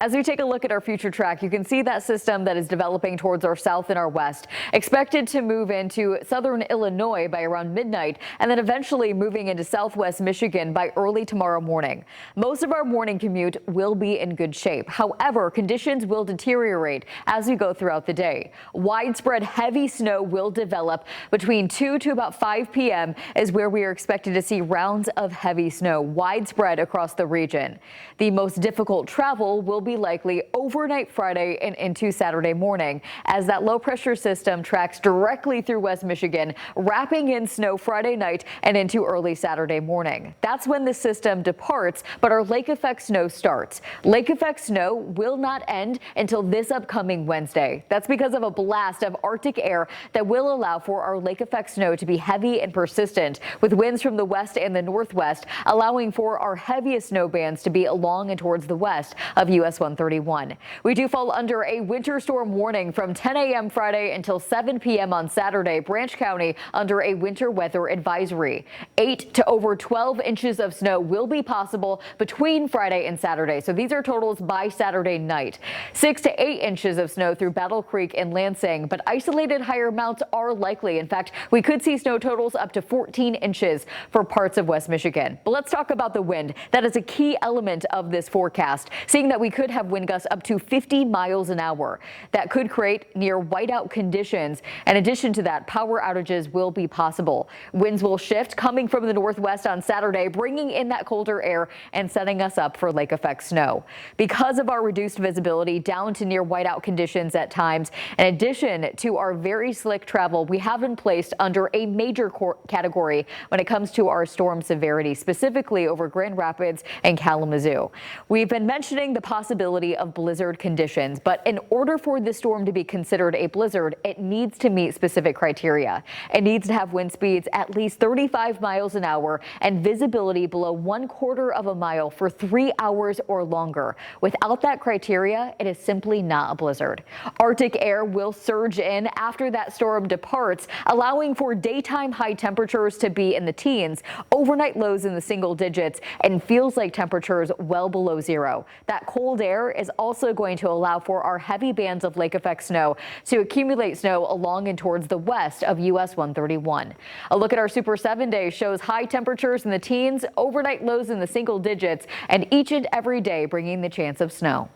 As we take a look at our future track, you can see that system that is developing towards our south and our west, expected to move into southern Illinois by around midnight, and then eventually moving into southwest Michigan by early tomorrow morning. Most of our morning commute will be in good shape. However, conditions will deteriorate as we go throughout the day. Widespread heavy snow will develop between 2 to about 5 p.m. is where we are expected to see rounds of heavy snow widespread across the region. The most difficult travel will be likely overnight Friday and into Saturday morning as that low pressure system tracks directly through West Michigan, wrapping in snow Friday night and into early Saturday morning. That's when the system departs, but our lake effect snow starts. Lake effect snow will not end until this upcoming Wednesday. That's because of a blast of Arctic air that will allow for our lake effect snow to be heavy and persistent, with winds from the west and the northwest, allowing for our heaviest snow bands to be along and towards the west of US 131. We do fall under a winter storm warning from 10 a.m. Friday until 7 p.m. on Saturday. Branch County under a winter weather advisory. 8 to over 12 inches of snow will be possible between Friday and Saturday. So these are totals by Saturday night. 6 to 8 inches of snow through Battle Creek and Lansing, but isolated higher amounts are likely. In fact, we could see snow totals up to 14 inches for parts of West Michigan. But let's talk about the wind. That is a key element of this forecast, seeing that we could have wind gusts up to 50 miles an hour. That could create near whiteout conditions. In addition to that, power outages will be possible. Winds will shift coming from the northwest on Saturday, bringing in that colder air and setting us up for lake effect snow. Because of our reduced visibility down to near whiteout conditions at times, in addition to our very slick travel, we have been placed under a major category when it comes to our storm severity, specifically over Grand Rapids and Kalamazoo. We've been mentioning the possibility of blizzard conditions, but in order for this storm to be considered a blizzard, it needs to meet specific criteria. It needs to have wind speeds at least 35 miles an hour and visibility below 1/4 of a mile for 3 hours or longer. Without that criteria, it is simply not a blizzard. Arctic air will surge in after that storm departs, allowing for daytime high temperatures to be in the teens, overnight lows in the single digits, and feels like temperatures well below zero. That cold air is also going to allow for our heavy bands of lake effect snow to accumulate snow along and towards the west of US 131. A look at our Super 7 day shows high temperatures in the teens, overnight lows in the single digits, and each and every day bringing the chance of snow.